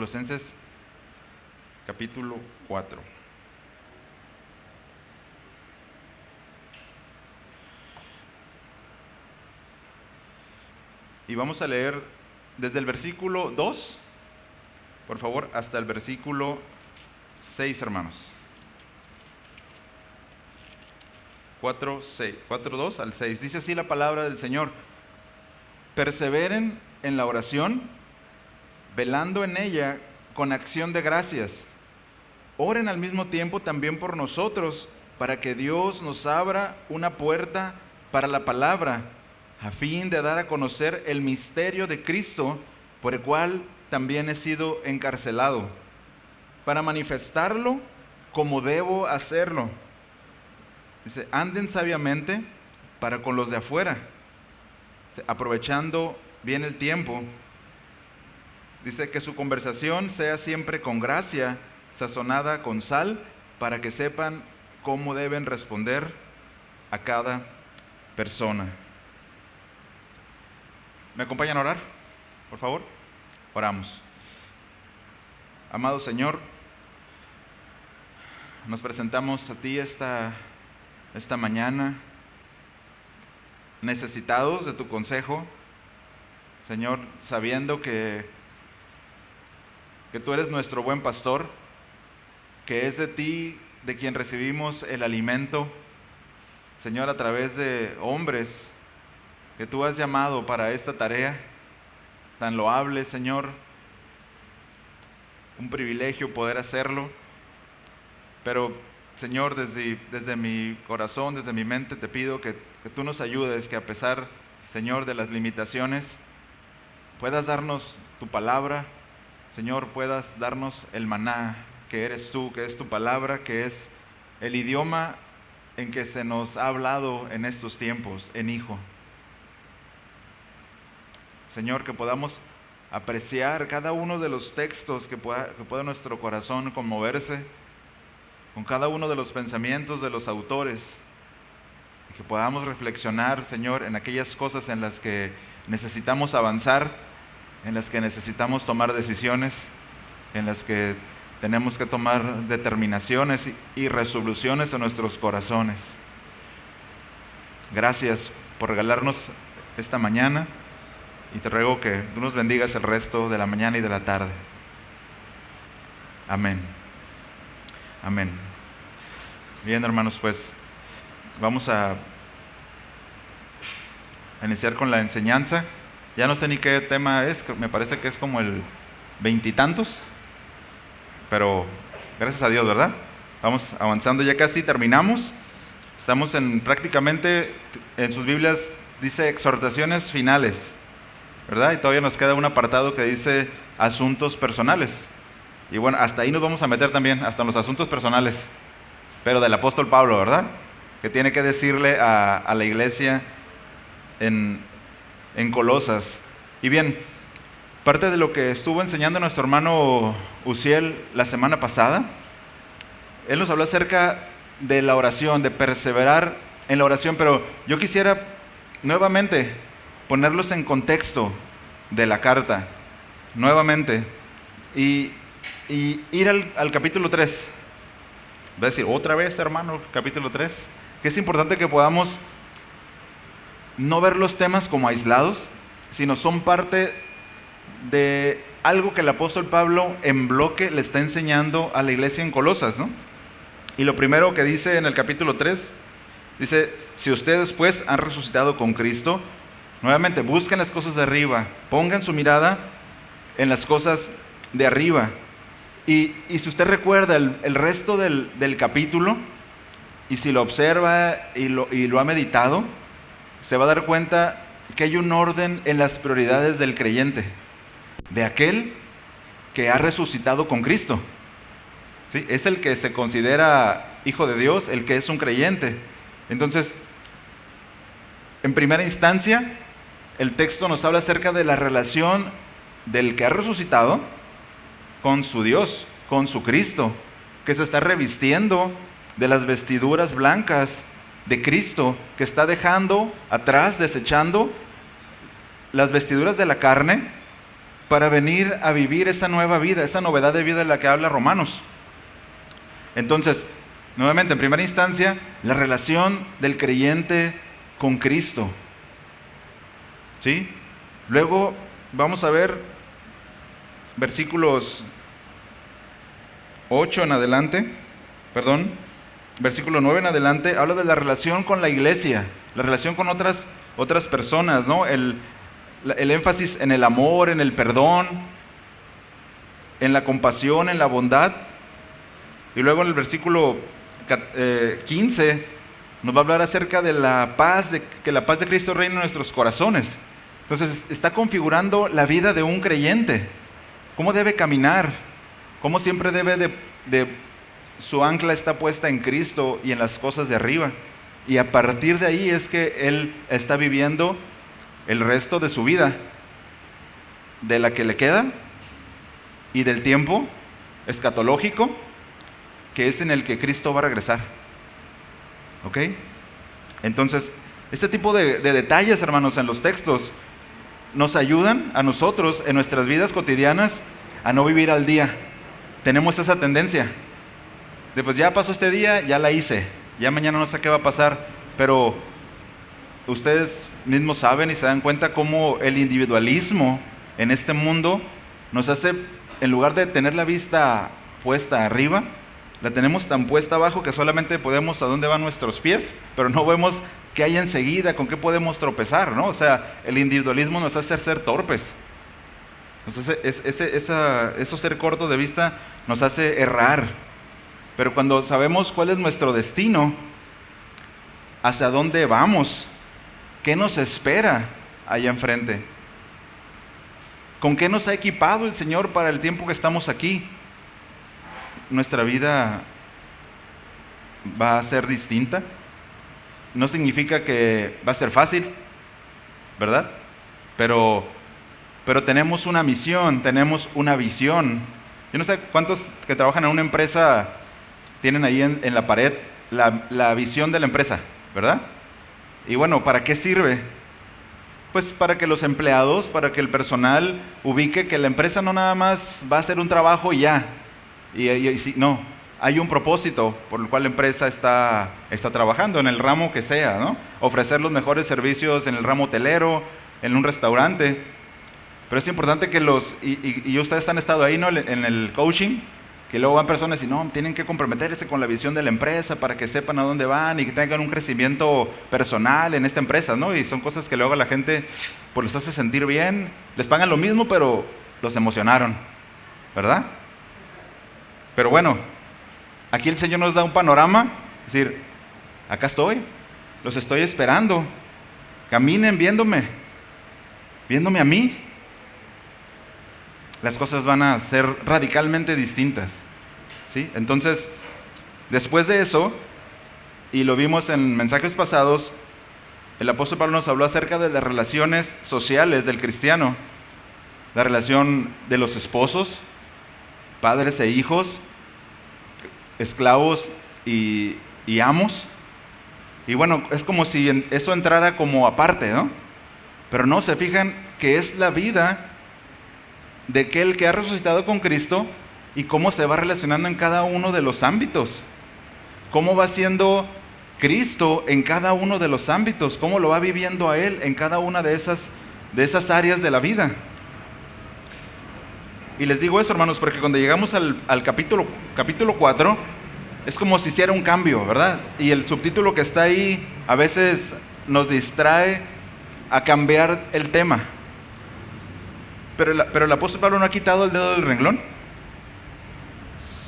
Colosenses capítulo 4. Y vamos a leer desde el versículo 2, por favor, hasta el versículo 6, hermanos. 4:2 al 6. Dice así la palabra del Señor: perseveren en la oración, velando en ella con acción de gracias. Oren al mismo tiempo también por nosotros, para que Dios nos abra una puerta para la palabra, a fin de dar a conocer el misterio de Cristo, por el cual también he sido encarcelado, para manifestarlo como debo hacerlo. Dice, anden sabiamente para con los de afuera, aprovechando bien el tiempo. Dice que su conversación sea siempre con gracia, sazonada con sal, para que sepan cómo deben responder a cada persona. ¿Me acompañan a orar, por favor? Oramos. Amado Señor, nos presentamos a ti esta mañana, necesitados de tu consejo, Señor, sabiendo que tú eres nuestro buen pastor, que es de ti de quien recibimos el alimento, Señor, a través de hombres que tú has llamado para esta tarea tan loable, Señor. Un privilegio poder hacerlo, pero Señor, desde mi corazón, desde mi mente, te pido que tú nos ayudes, que a pesar, Señor, de las limitaciones, puedas darnos tu palabra, Señor, puedas darnos el maná, que eres tú, que es tu palabra, que es el idioma en que se nos ha hablado en estos tiempos, en Hijo. Señor, que podamos apreciar cada uno de los textos, que pueda nuestro corazón conmoverse con cada uno de los pensamientos de los autores, y que podamos reflexionar, Señor, en aquellas cosas en las que necesitamos avanzar, en las que necesitamos tomar decisiones, en las que tenemos que tomar determinaciones y resoluciones en nuestros corazones. Gracias por regalarnos esta mañana, y te ruego que tú nos bendigas el resto de la mañana y de la tarde. Amén. Amén. Bien, hermanos, pues vamos a iniciar con la enseñanza. Ya no sé ni qué tema es, me parece que es como el veintitantos, pero gracias a Dios, ¿verdad? Vamos avanzando, ya casi terminamos. Estamos prácticamente en sus Biblias dice exhortaciones finales, ¿verdad? Y todavía nos queda un apartado que dice asuntos personales. Y bueno, hasta ahí nos vamos a meter también, hasta en los asuntos personales, pero del apóstol Pablo, ¿verdad? Que tiene que decirle a la iglesia en Colosas. Y bien, parte de lo que estuvo enseñando nuestro hermano Uziel la semana pasada, él nos habló acerca de la oración, de perseverar en la oración, pero yo quisiera nuevamente ponerlos en contexto de la carta, nuevamente, y ir al capítulo 3. Va a decir, otra vez, hermano, capítulo 3, que es importante que podamos no ver los temas como aislados, sino son parte de algo que el apóstol Pablo en bloque le está enseñando a la iglesia en Colosas, ¿no? Y lo primero que dice en el capítulo 3, dice, si ustedes pues han resucitado con Cristo, nuevamente busquen las cosas de arriba, pongan su mirada en las cosas de arriba. Y si usted recuerda el resto del capítulo, y si lo observa y lo ha meditado, se va a dar cuenta que hay un orden en las prioridades del creyente, de aquel que ha resucitado con Cristo. ¿Sí? Es el que se considera hijo de Dios, el que es un creyente. Entonces, en primera instancia, el texto nos habla acerca de la relación del que ha resucitado con su Dios, con su Cristo, que se está revistiendo de las vestiduras blancas de Cristo, que está dejando atrás, desechando las vestiduras de la carne para venir a vivir esa nueva vida, esa novedad de vida de la que habla Romanos. Entonces, nuevamente, en primera instancia, la relación del creyente con Cristo. ¿Sí? Luego vamos a ver versículos 8 en adelante, versículo 9 en adelante, habla de la relación con la iglesia, la relación con otras personas, ¿no? El énfasis en el amor, en el perdón, en la compasión, en la bondad. Y luego en el versículo 15 nos va a hablar acerca de la paz, de que la paz de Cristo reine en nuestros corazones. Entonces está configurando la vida de un creyente, cómo debe caminar, cómo siempre debe su ancla está puesta en Cristo y en las cosas de arriba. Y a partir de ahí es que él está viviendo el resto de su vida, de la que le queda y del tiempo escatológico, que es en el que Cristo va a regresar. ¿Ok? Entonces, este tipo de detalles, hermanos, en los textos nos ayudan a nosotros en nuestras vidas cotidianas a no vivir al día. Tenemos esa tendencia de pues ya pasó este día, ya la hice, ya mañana no sé qué va a pasar, pero ustedes mismos saben y se dan cuenta cómo el individualismo en este mundo nos hace, en lugar de tener la vista puesta arriba, la tenemos tan puesta abajo que solamente podemos a dónde van nuestros pies, pero no vemos qué hay enseguida, con qué podemos tropezar, ¿no? O sea, el individualismo nos hace ser torpes. Entonces, eso ser corto de vista nos hace errar. Pero cuando sabemos cuál es nuestro destino, hacia dónde vamos, qué nos espera allá enfrente, con qué nos ha equipado el Señor para el tiempo que estamos aquí, nuestra vida va a ser distinta. No significa que va a ser fácil, ¿verdad? Pero tenemos una misión, tenemos una visión. Yo no sé cuántos que trabajan en una empresa tienen ahí en la pared la visión de la empresa, ¿verdad? Y bueno, ¿para qué sirve? Pues para que los empleados, para que el personal ubique que la empresa no nada más va a hacer un trabajo y ya. No, hay un propósito por el cual la empresa está trabajando en el ramo que sea, ¿no? Ofrecer los mejores servicios en el ramo hotelero, en un restaurante. Pero es importante que y ustedes han estado ahí, ¿no? En el coaching, que luego van personas y no, tienen que comprometerse con la visión de la empresa para que sepan a dónde van y que tengan un crecimiento personal en esta empresa, ¿no? Y son cosas que luego a la gente pues les hace sentir bien, les pagan lo mismo, pero los emocionaron, ¿verdad? Pero bueno, aquí el Señor nos da un panorama, es decir, acá estoy, los estoy esperando, caminen viéndome a mí. Las cosas van a ser radicalmente distintas, ¿sí? Entonces, después de eso, y lo vimos en mensajes pasados, el apóstol Pablo nos habló acerca de las relaciones sociales del cristiano, la relación de los esposos, padres e hijos, esclavos y amos. Y bueno, es como si eso entrara como aparte, ¿no? Pero no, se fijan que es la vida de aquel que ha resucitado con Cristo y cómo se va relacionando en cada uno de los ámbitos. Cómo va siendo Cristo en cada uno de los ámbitos, cómo lo va viviendo a Él en cada una de esas áreas de la vida. Y les digo eso, hermanos, porque cuando llegamos al capítulo 4, es como si hiciera un cambio, ¿verdad? Y el subtítulo que está ahí a veces nos distrae a cambiar el tema. Pero el apóstol Pablo no ha quitado el dedo del renglón,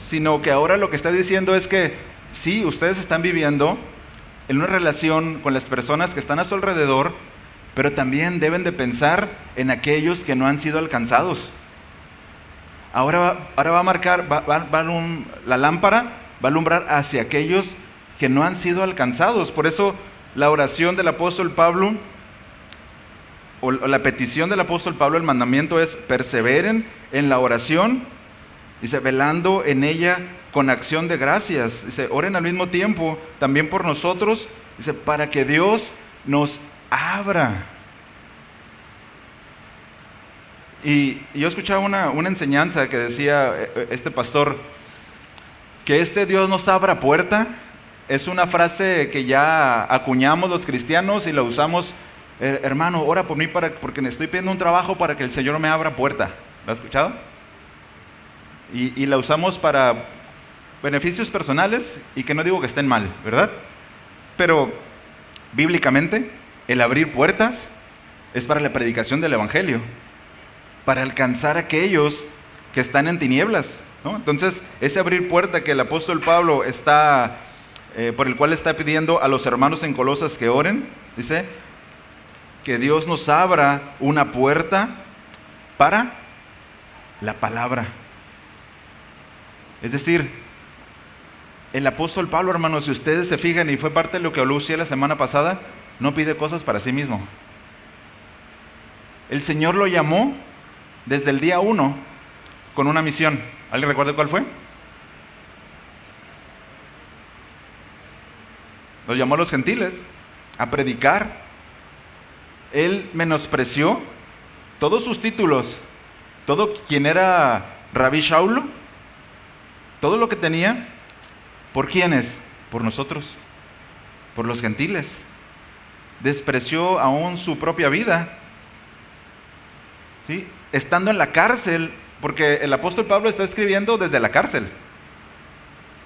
sino que ahora lo que está diciendo es que sí, ustedes están viviendo en una relación con las personas que están a su alrededor, pero también deben de pensar en aquellos que no han sido alcanzados. Ahora va a marcar, la lámpara va a alumbrar hacia aquellos que no han sido alcanzados. Por eso la oración del apóstol Pablo, o la petición del apóstol Pablo, el mandamiento es: perseveren en la oración, dice, velando en ella con acción de gracias. Dice, oren al mismo tiempo también por nosotros, dice, para que Dios nos abra Y yo escuchaba una enseñanza que decía este pastor, que este Dios nos abra puerta, es una frase que ya acuñamos los cristianos y la usamos, hermano, ora por mí porque me estoy pidiendo un trabajo para que el Señor me abra puerta. ¿La has escuchado? Y la usamos para beneficios personales, y que no digo que estén mal, ¿verdad? Pero bíblicamente, el abrir puertas es para la predicación del Evangelio, para alcanzar a aquellos que están en tinieblas, ¿no? Entonces, ese abrir puerta que el apóstol Pablo por el cual está pidiendo a los hermanos en Colosas que oren, dice que Dios nos abra una puerta para la palabra. Es decir, el apóstol Pablo, hermanos, si ustedes se fijan, y fue parte de lo que habló Lucía la semana pasada, no pide cosas para sí mismo. El Señor lo llamó desde el día 1 con una misión. ¿Alguien recuerda cuál fue? Los llamó a los gentiles a predicar. Él menospreció todos sus títulos, todo quien era Rabí Shaulo, todo lo que tenía. ¿Por quiénes? Por nosotros, por los gentiles. Despreció aún su propia vida, ¿sí? Estando en la cárcel, porque el apóstol Pablo está escribiendo desde la cárcel.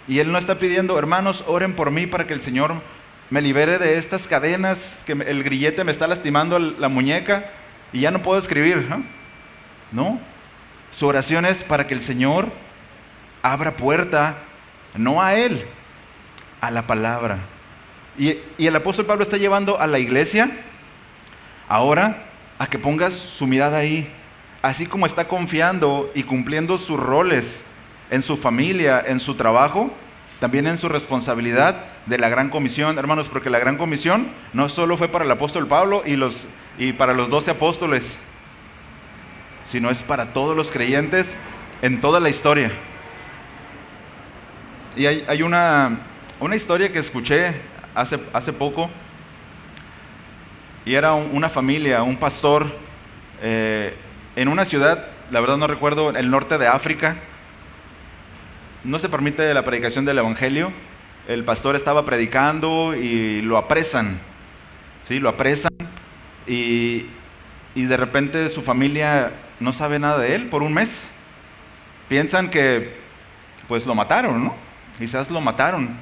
Y él no está pidiendo, hermanos, oren por mí para que el Señor me libere de estas cadenas, que el grillete me está lastimando la muñeca y ya no puedo escribir, ¿no? No, su oración es para que el Señor abra puerta, no a él, a la palabra. Y el apóstol Pablo está llevando a la iglesia ahora a que pongas su mirada ahí, así como está confiando y cumpliendo sus roles en su familia, en su trabajo, también en su responsabilidad de la gran comisión, hermanos, porque la gran comisión no solo fue para el apóstol Pablo y para los 12 apóstoles, sino es para todos los creyentes en toda la historia. Y hay una historia que escuché hace poco, y era una familia, un pastor, en una ciudad, la verdad no recuerdo, en el norte de África. No se permite la predicación del Evangelio. El pastor estaba predicando y lo apresan, ¿sí? Lo apresan y de repente su familia no sabe nada de él por un mes. Piensan que pues lo mataron, ¿no? Quizás lo mataron.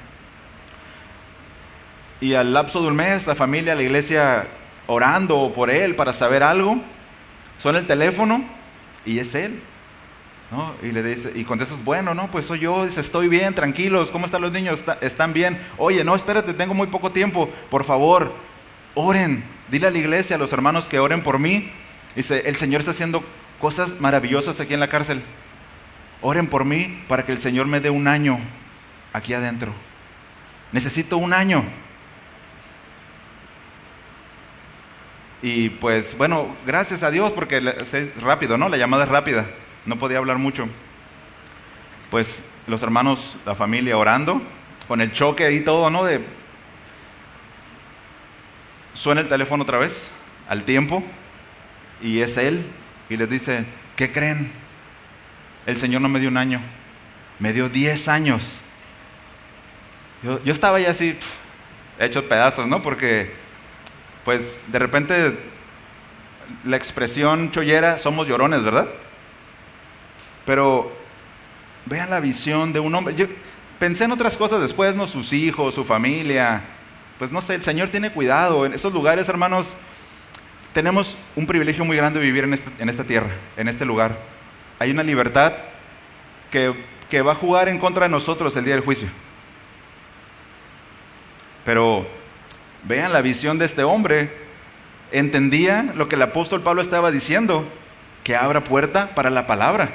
Y al lapso de un mes, la familia, la iglesia orando por él para saber algo, suena el teléfono y es él, ¿no? Y le dice, y contestas, bueno, no, pues soy yo. Dice, estoy bien, tranquilos, ¿cómo están los niños? ¿Están bien? Oye, no, espérate, tengo muy poco tiempo, por favor, oren, dile a la iglesia, a los hermanos que oren por mí. Dice, el Señor está haciendo cosas maravillosas aquí en la cárcel, oren por mí para que el Señor me dé un año aquí adentro, necesito un año. Y pues bueno, gracias a Dios, porque es rápido, ¿no? La llamada es rápida, no podía hablar mucho. Pues los hermanos, la familia orando, con el choque ahí todo, ¿no? Suena el teléfono otra vez, al tiempo, y es él, y les dice, ¿qué creen? El Señor no me dio un año, me dio 10 años. Yo estaba ya así, hecho pedazos, ¿no? Porque pues de repente la expresión chollera, somos llorones, ¿verdad? Pero vean la visión de un hombre. Yo pensé en otras cosas después, ¿no? Sus hijos, su familia, pues no sé, el Señor tiene cuidado. En esos lugares, hermanos, tenemos un privilegio muy grande de vivir en esta tierra, en este lugar. Hay una libertad que va a jugar en contra de nosotros el día del juicio. Pero vean la visión de este hombre. Entendía lo que el apóstol Pablo estaba diciendo, que abra puerta para la palabra.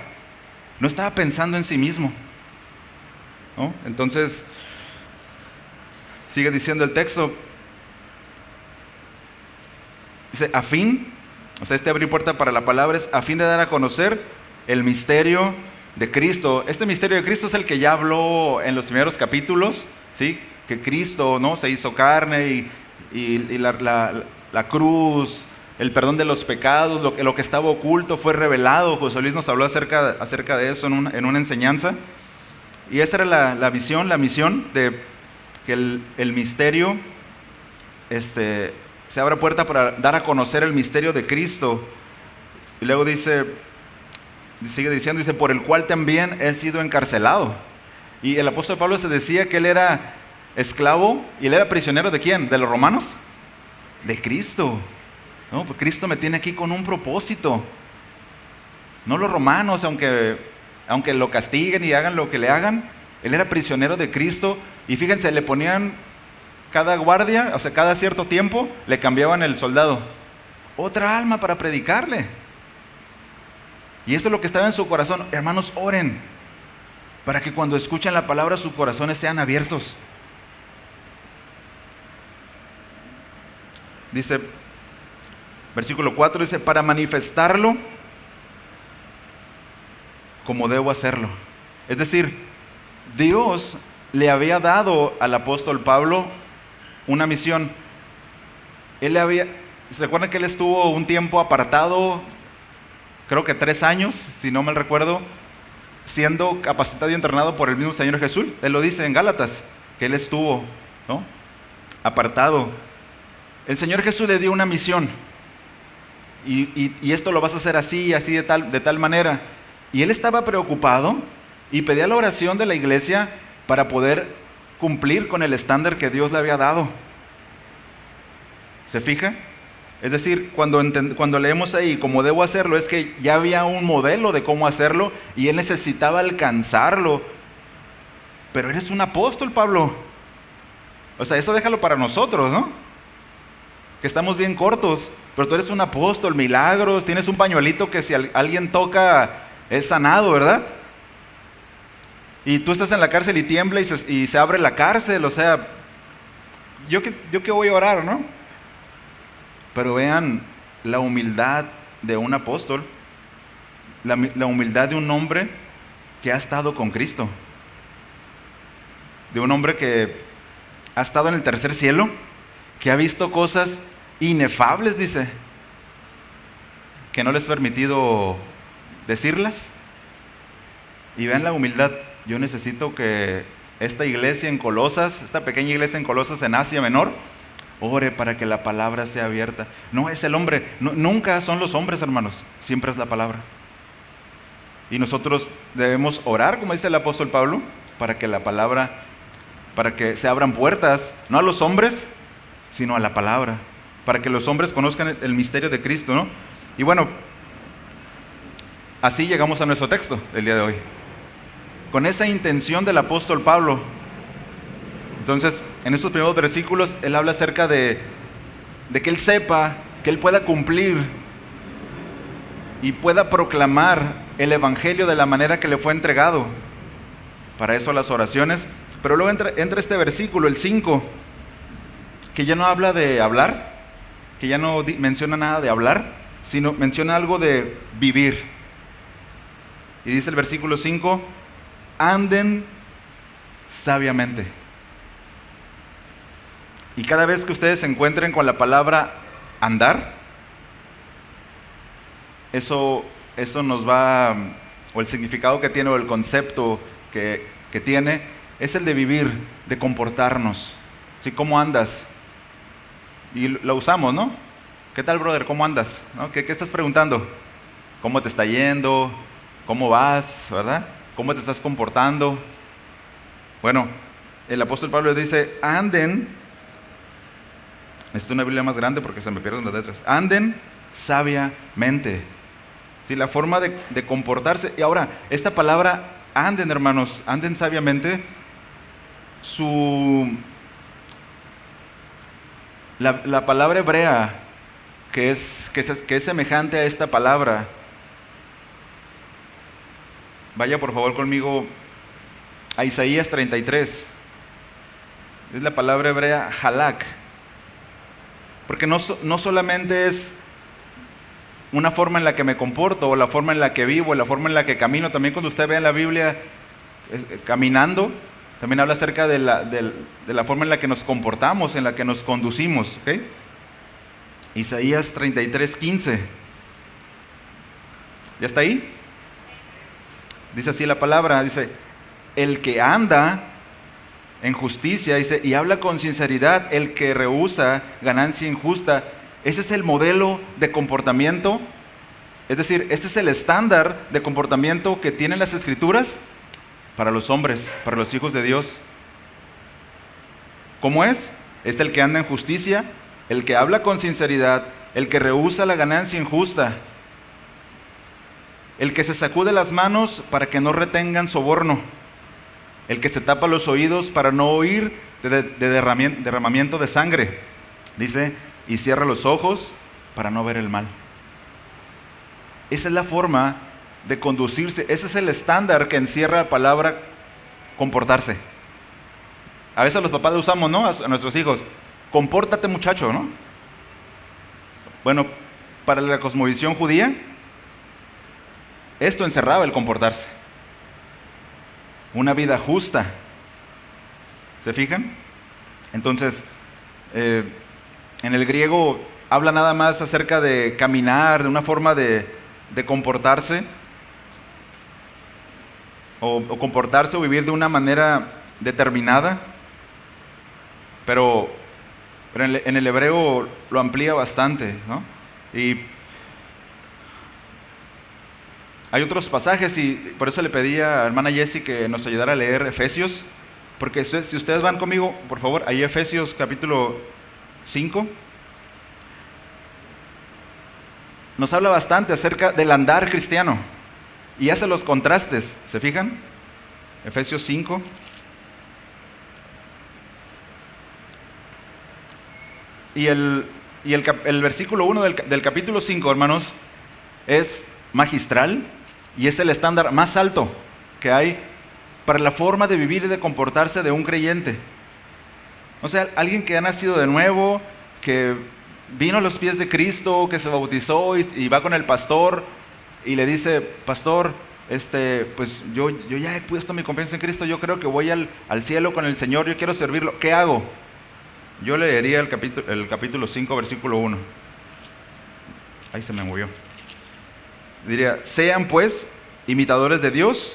No estaba pensando en sí mismo, ¿no? Entonces, sigue diciendo el texto. Dice, este abrir puerta para la palabra es a fin de dar a conocer el misterio de Cristo. Este misterio de Cristo es el que ya habló en los primeros capítulos, ¿sí? Que Cristo, ¿no? Se hizo carne y la cruz, el perdón de los pecados, lo que estaba oculto fue revelado. José Luis nos habló acerca de eso en una enseñanza. Y esa era la visión, la misión de que el misterio se abra puerta para dar a conocer el misterio de Cristo. Y luego sigue diciendo, por el cual también he sido encarcelado. Y el apóstol Pablo se decía que él era esclavo, y él era prisionero ¿de quién? ¿De los romanos? De Cristo. No, pues Cristo me tiene aquí con un propósito. No los romanos, aunque lo castiguen y hagan lo que le hagan, él era prisionero de Cristo. Y fíjense, le ponían cada guardia, o sea, cada cierto tiempo, le cambiaban el soldado. Otra alma para predicarle. Y eso es lo que estaba en su corazón. Hermanos, oren, para que cuando escuchen la palabra sus corazones sean abiertos. Dice, versículo 4, dice, para manifestarlo como debo hacerlo. Es decir, Dios le había dado al apóstol Pablo una misión. ¿Se recuerdan que él estuvo un tiempo apartado? Creo que 3 años, si no mal recuerdo, siendo capacitado y entrenado por el mismo Señor Jesús. Él lo dice en Gálatas, que él estuvo, ¿no?, apartado. El Señor Jesús le dio una misión. Y esto lo vas a hacer así, así de tal manera. Y él estaba preocupado y pedía la oración de la iglesia para poder cumplir con el estándar que Dios le había dado. ¿Se fija? Es decir, cuando leemos ahí cómo debo hacerlo, es que ya había un modelo de cómo hacerlo y él necesitaba alcanzarlo. Pero eres un apóstol, Pablo. O sea, eso déjalo para nosotros, ¿no? Que estamos bien cortos, pero tú eres un apóstol, milagros, tienes un pañuelito que si alguien toca es sanado, ¿verdad? Y tú estás en la cárcel y tiembla y se abre la cárcel, o sea, yo que voy a orar, ¿no? Pero vean la humildad de un apóstol, la humildad de un hombre que ha estado con Cristo, de un hombre que ha estado en el tercer cielo, que ha visto cosas inefables, dice, que no les he permitido decirlas. Y vean la humildad. Yo necesito que esta iglesia en Colosas, esta pequeña iglesia en Colosas en Asia Menor, ore para que la palabra sea abierta. No es el hombre, nunca son los hombres, hermanos, siempre es la palabra. Y nosotros debemos orar, como dice el apóstol Pablo, para que la palabra, para que se abran puertas, no a los hombres, sino a la palabra, para que los hombres conozcan el misterio de Cristo, ¿no? Y bueno, así llegamos a nuestro texto del día de hoy, con esa intención del apóstol Pablo. Entonces, en estos primeros versículos, él habla acerca de que él sepa, que él pueda cumplir y pueda proclamar el evangelio de la manera que le fue entregado. Para eso las oraciones. Pero luego entra este versículo, el 5, que ya no habla de hablar, que ya no menciona nada de hablar, sino menciona algo de vivir. Y dice el versículo 5, anden sabiamente. Y cada vez que ustedes se encuentren con la palabra andar, eso nos va, o el significado que tiene, o el concepto que tiene, es el de vivir, de comportarnos. ¿Sí? ¿Cómo andas? Y lo usamos, ¿no? ¿Qué tal, brother? ¿Cómo andas? ¿No? ¿Qué estás preguntando? ¿Cómo te está yendo? ¿Cómo vas? ¿Verdad? ¿Cómo te estás comportando? Bueno, el apóstol Pablo dice, anden, necesito una Biblia más grande porque se me pierden las letras, anden sabiamente. ¿Sí? La forma de comportarse. Y ahora, esta palabra, anden, hermanos, anden sabiamente, la palabra hebrea que es semejante a esta palabra, vaya por favor conmigo a Isaías 33, es la palabra hebrea halak, porque no solamente es una forma en la que me comporto, o la forma en la que vivo, o la forma en la que camino. También cuando usted ve en la Biblia caminando, también habla acerca de la forma en la que nos comportamos, en la que nos conducimos, ¿okay? Isaías 33:15. ¿Ya está ahí? Dice así la palabra, dice, el que anda en justicia, dice, y habla con sinceridad, el que rehúsa ganancia injusta. Ese es el modelo de comportamiento, es decir, ese es el estándar de comportamiento que tienen las Escrituras para los hombres, para los hijos de Dios. ¿Cómo es? Es el que anda en justicia, el que habla con sinceridad, el que rehúsa la ganancia injusta, el que se sacude las manos para que no retengan soborno, el que se tapa los oídos para no oír de derramamiento de sangre, dice, y cierra los ojos para no ver el mal. Esa es la forma de conducirse, ese es el estándar que encierra la palabra comportarse. A veces los papás lo usamos, ¿no? A nuestros hijos, compórtate muchacho, ¿no? Bueno, para la cosmovisión judía, esto encerraba el comportarse. Una vida justa. ¿Se fijan? Entonces, en el griego habla nada más acerca de caminar, de una forma de comportarse, o comportarse o vivir de una manera determinada, pero en el hebreo lo amplía bastante, ¿no? Y hay otros pasajes y por eso le pedí a hermana Jessie que nos ayudara a leer Efesios, porque si ustedes van conmigo, por favor, ahí Efesios capítulo 5, nos habla bastante acerca del andar cristiano y hace los contrastes, ¿se fijan? Efesios 5. Y el versículo 1 del capítulo 5, hermanos, es magistral y es el estándar más alto que hay para la forma de vivir y de comportarse de un creyente. O sea, alguien que ha nacido de nuevo, que vino a los pies de Cristo, que se bautizó y va con el pastor y le dice, pastor, pues yo ya he puesto mi confianza en Cristo, yo creo que voy al cielo con el Señor, yo quiero servirlo, ¿qué hago? Yo leería el capítulo 5, versículo 1. Ahí se me movió. Diría, sean pues imitadores de Dios,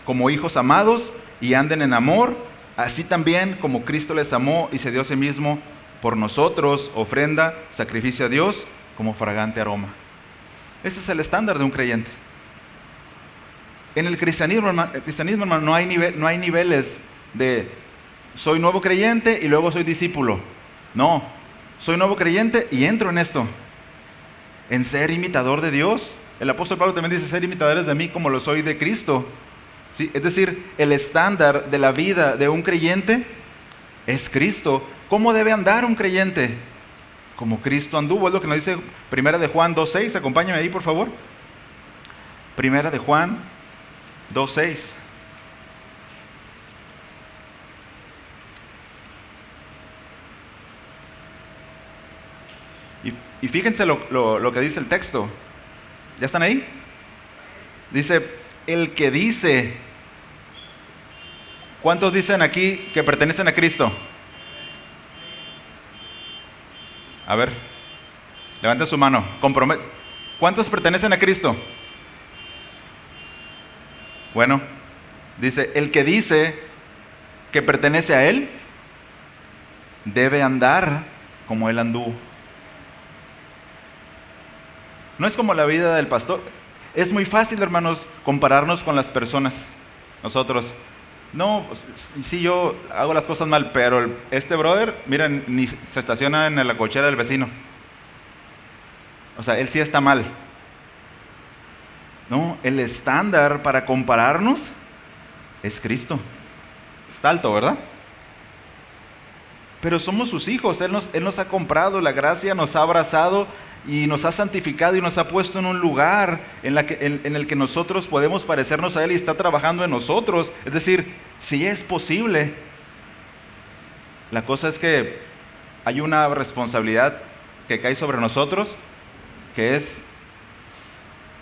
como hijos amados, y anden en amor, así también como Cristo les amó y se dio a sí mismo por nosotros, ofrenda, sacrificio a Dios, como fragante aroma. Ese es el estándar de un creyente. En el cristianismo, hermano, no hay niveles de soy nuevo creyente y luego soy discípulo. No, soy nuevo creyente y entro en esto, en ser imitador de Dios. El apóstol Pablo también dice, ser imitadores de mí como lo soy de Cristo. ¿Sí? Es decir, el estándar de la vida de un creyente es Cristo. ¿Cómo debe andar un creyente? Como Cristo anduvo, es lo que nos dice Primera de Juan 2:6. Acompáñame ahí, por favor. Primera de Juan 2:6. Y fíjense lo que dice el texto. ¿Ya están ahí? Dice, el que dice. ¿Cuántos dicen aquí que pertenecen a Cristo? A ver, levanten su mano. ¿Cuántos pertenecen a Cristo? Bueno, dice, el que dice que pertenece a Él, debe andar como Él anduvo. No es como la vida del pastor. Es muy fácil, hermanos, compararnos con las personas. Nosotros, no, sí, yo hago las cosas mal, pero este brother, miren, ni se estaciona en la cochera del vecino. O sea, él sí está mal. No, el estándar para compararnos es Cristo. Está alto, ¿verdad? Pero somos sus hijos, Él nos ha comprado, la gracia nos ha abrazado y nos ha santificado y nos ha puesto en un lugar en el que nosotros podemos parecernos a Él y está trabajando en nosotros. Es decir, si es posible. La cosa es que hay una responsabilidad que cae sobre nosotros, que es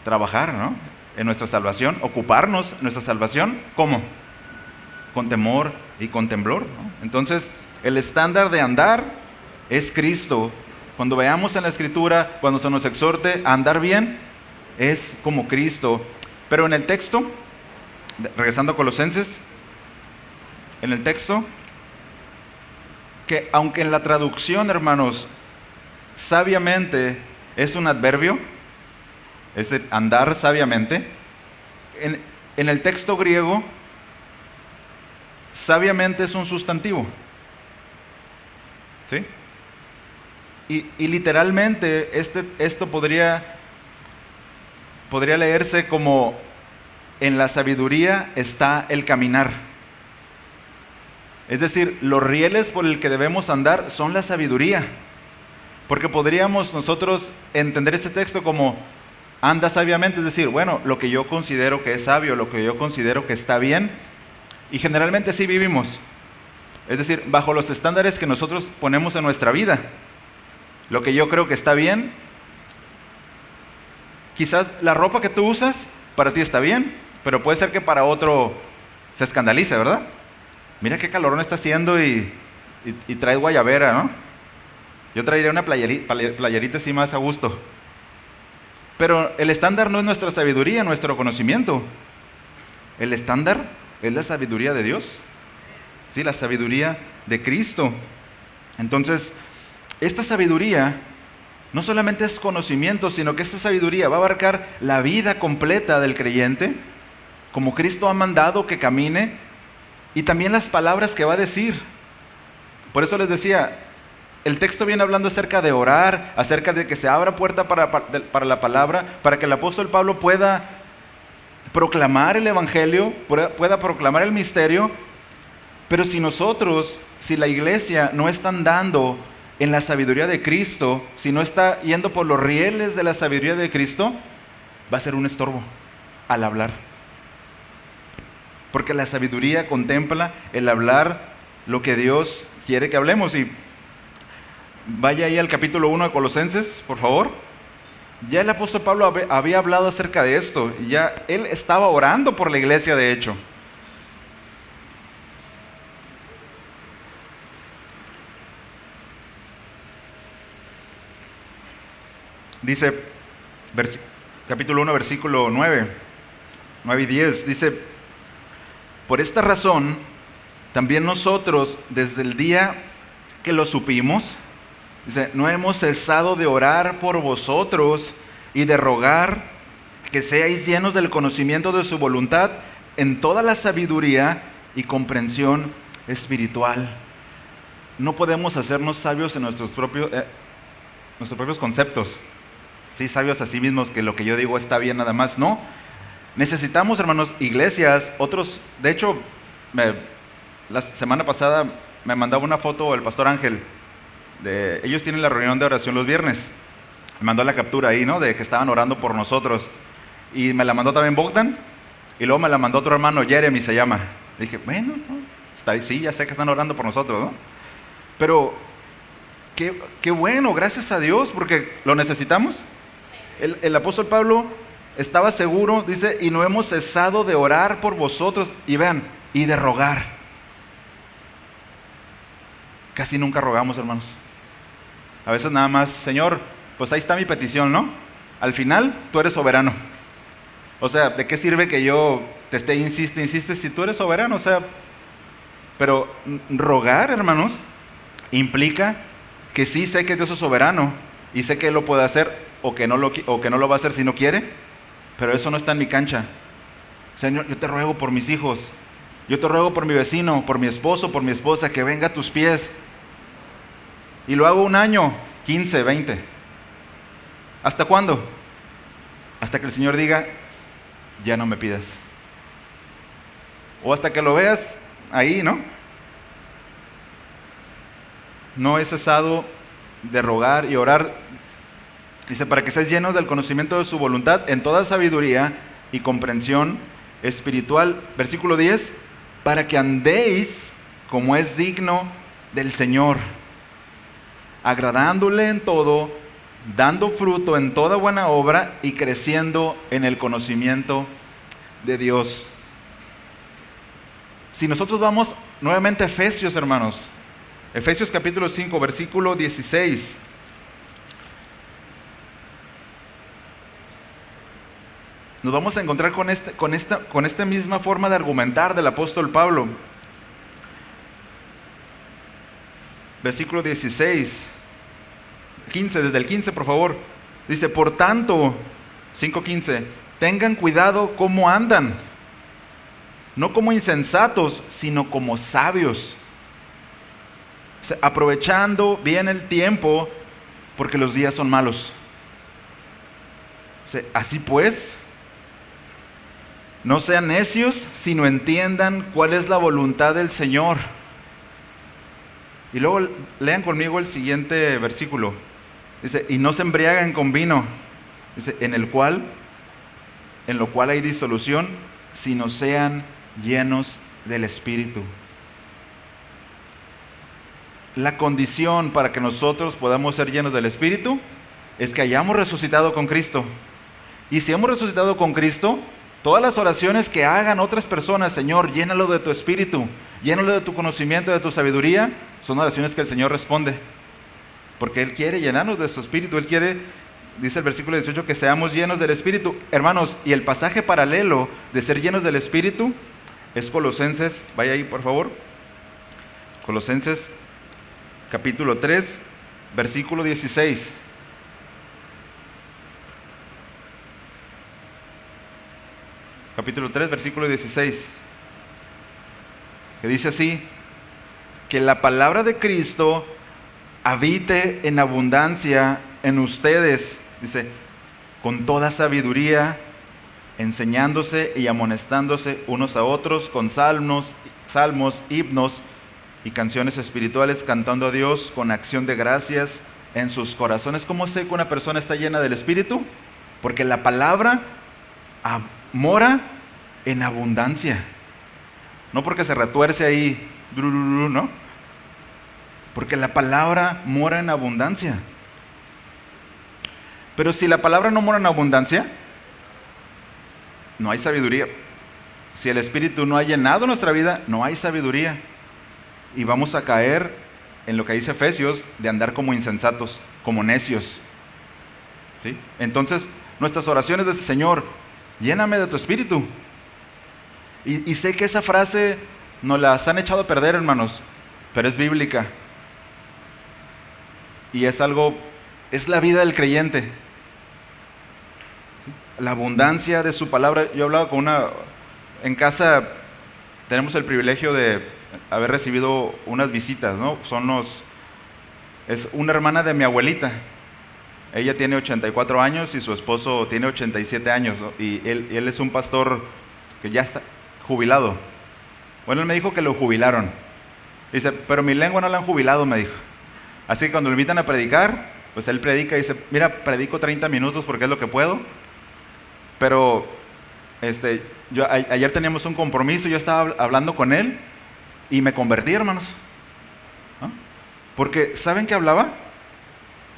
trabajar, ¿no?, en nuestra salvación, ocuparnos en nuestra salvación. ¿Cómo? Con temor y con temblor, ¿no? Entonces, el estándar de andar es Cristo. Cuando veamos en la Escritura, cuando se nos exhorte a andar bien, es como Cristo. Pero en el texto, regresando a Colosenses, en el texto, que aunque en la traducción, hermanos, sabiamente es un adverbio, es decir, andar sabiamente, en el texto griego, sabiamente es un sustantivo. ¿Sí? Y literalmente esto podría leerse como: en la sabiduría está el caminar. Es decir, los rieles por el que debemos andar son la sabiduría. Porque podríamos nosotros entender este texto como: anda sabiamente, es decir, bueno, lo que yo considero que es sabio, lo que yo considero que está bien, y generalmente así vivimos. Es decir, bajo los estándares que nosotros ponemos en nuestra vida. Lo que yo creo que está bien, quizás la ropa que tú usas para ti está bien, pero puede ser que para otro se escandalice, ¿verdad? Mira qué calorón está haciendo y trae guayabera, ¿no? Yo traería una playerita así más a gusto. Pero el estándar no es nuestra sabiduría, nuestro conocimiento. El estándar es la sabiduría de Dios. Sí, la sabiduría de Cristo. Entonces, esta sabiduría no solamente es conocimiento, sino que esta sabiduría va a abarcar la vida completa del creyente, como Cristo ha mandado que camine, y también las palabras que va a decir. Por eso les decía, el texto viene hablando acerca de orar, acerca de que se abra puerta para la palabra, para que el apóstol Pablo pueda proclamar el evangelio, pueda proclamar el misterio. Pero si la iglesia no está andando en la sabiduría de Cristo, si no está yendo por los rieles de la sabiduría de Cristo, va a ser un estorbo al hablar. Porque la sabiduría contempla el hablar lo que Dios quiere que hablemos. Y vaya ahí al capítulo 1 de Colosenses, por favor. Ya el apóstol Pablo había hablado acerca de esto. Ya él estaba orando por la iglesia, de hecho. Dice, capítulo 1, versículo 9 y 10, dice: por esta razón, también nosotros, desde el día que lo supimos, dice, no hemos cesado de orar por vosotros y de rogar que seáis llenos del conocimiento de su voluntad en toda la sabiduría y comprensión espiritual. No podemos hacernos sabios en nuestros propios conceptos. Sí, sabios a sí mismos, que lo que yo digo está bien nada más. No, necesitamos, hermanos, iglesias, otros. De hecho, la semana pasada me mandaba una foto el pastor Ángel. Ellos tienen la reunión de oración los viernes. Me mandó la captura ahí, ¿no? De que estaban orando por nosotros. Y me la mandó también Bogdan. Y luego me la mandó otro hermano, Jeremy se llama. Dije, bueno, ¿no? Está ahí, sí, ya sé que están orando por nosotros, ¿no? Pero qué bueno, gracias a Dios, porque lo necesitamos. El apóstol Pablo estaba seguro, dice, y no hemos cesado de orar por vosotros. Y vean, y de rogar. Casi nunca rogamos, hermanos. A veces nada más, Señor, pues ahí está mi petición, ¿no? Al final, tú eres soberano. O sea, ¿de qué sirve que yo te esté insiste si tú eres soberano? O sea, pero rogar, hermanos, implica que sí sé que Dios es soberano y sé que Él lo puede hacer o que no lo va a hacer si no quiere, pero eso no está en mi cancha. Señor, yo te ruego por mis hijos, yo te ruego por mi vecino, por mi esposo, por mi esposa, que venga a tus pies. Y lo hago 1 año, 15, 20. ¿Hasta cuándo? Hasta que el Señor diga, ya no me pidas. O hasta que lo veas ahí, ¿no? No he cesado de rogar y orar. Dice, para que seáis llenos del conocimiento de su voluntad en toda sabiduría y comprensión espiritual. Versículo 10, para que andéis como es digno del Señor, agradándole en todo, dando fruto en toda buena obra y creciendo en el conocimiento de Dios. Si nosotros vamos nuevamente a Efesios, hermanos, Efesios capítulo 5, versículo 16. nos vamos a encontrar con esta misma forma de argumentar del apóstol Pablo. Versículo 16, 15, desde el 15 por favor. Dice, por tanto, 5:15, tengan cuidado cómo andan, no como insensatos, sino como sabios, aprovechando bien el tiempo, porque los días son malos. Así pues, no sean necios, sino entiendan cuál es la voluntad del Señor. Y luego lean conmigo el siguiente versículo. Dice, y no se embriaguen con vino, dice, en lo cual hay disolución, sino sean llenos del Espíritu. La condición para que nosotros podamos ser llenos del Espíritu es que hayamos resucitado con Cristo. Y si hemos resucitado con Cristo, todas las oraciones que hagan otras personas, Señor, llénalo de tu Espíritu, llénalo de tu conocimiento, de tu sabiduría, son oraciones que el Señor responde. Porque Él quiere llenarnos de su Espíritu. Él quiere, dice el versículo 18, que seamos llenos del Espíritu. Hermanos, y el pasaje paralelo de ser llenos del Espíritu es Colosenses, vaya ahí por favor. Colosenses capítulo 3, versículo 16. Capítulo 3, versículo 16. Que dice así, que la palabra de Cristo habite en abundancia en ustedes, dice, con toda sabiduría, enseñándose y amonestándose unos a otros con salmos, himnos y canciones espirituales, cantando a Dios con acción de gracias en sus corazones. ¿Cómo sé que una persona está llena del Espíritu? Porque la palabra mora en abundancia. No porque se retuerce ahí, ¿no? Porque la palabra mora en abundancia. Pero si la palabra no mora en abundancia, no hay sabiduría. Si el Espíritu no ha llenado nuestra vida, no hay sabiduría. Y vamos a caer en lo que dice Efesios, de andar como insensatos, como necios. ¿Sí? Entonces, nuestras oraciones de Señor, lléname de tu Espíritu. Y sé que esa frase nos las han echado a perder, hermanos, pero es bíblica. Y es la vida del creyente. La abundancia de su palabra. Yo hablaba en casa tenemos el privilegio de haber recibido unas visitas, ¿no? Es una hermana de mi abuelita. Ella tiene 84 años y su esposo tiene 87 años, ¿no? Y él es un pastor que ya está jubilado. Bueno, él me dijo que lo jubilaron. Dice, pero mi lengua no la han jubilado, me dijo. Así que cuando lo invitan a predicar, pues él predica y dice, mira, predico 30 minutos porque es lo que puedo. Pero ayer teníamos un compromiso, yo estaba hablando con él y me convertí, hermanos. ¿No? Porque, ¿saben qué hablaba?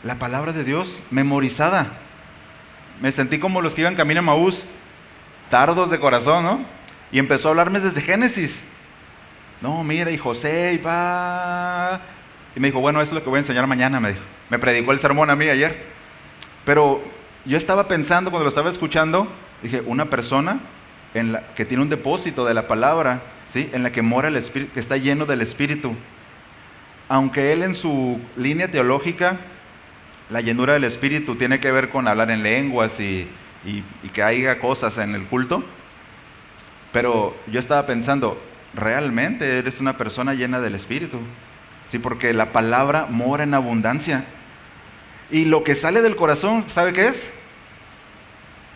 La palabra de Dios memorizada. Me sentí como los que iban camino a Maús, tardos de corazón, ¿no? Y empezó a hablarme desde Génesis. No, mira, y José, y va. Y me dijo, bueno, eso es lo que voy a enseñar mañana, me dijo. Me predicó el sermón a mí ayer. Pero yo estaba pensando, cuando lo estaba escuchando, dije, una persona que tiene un depósito de la palabra, ¿sí? En la que mora el Espíritu, que está lleno del Espíritu. Aunque él en su línea teológica, la llenura del Espíritu tiene que ver con hablar en lenguas y que haya cosas en el culto. Pero yo estaba pensando, realmente eres una persona llena del Espíritu. Sí, porque la palabra mora en abundancia. Y lo que sale del corazón, ¿sabe qué es?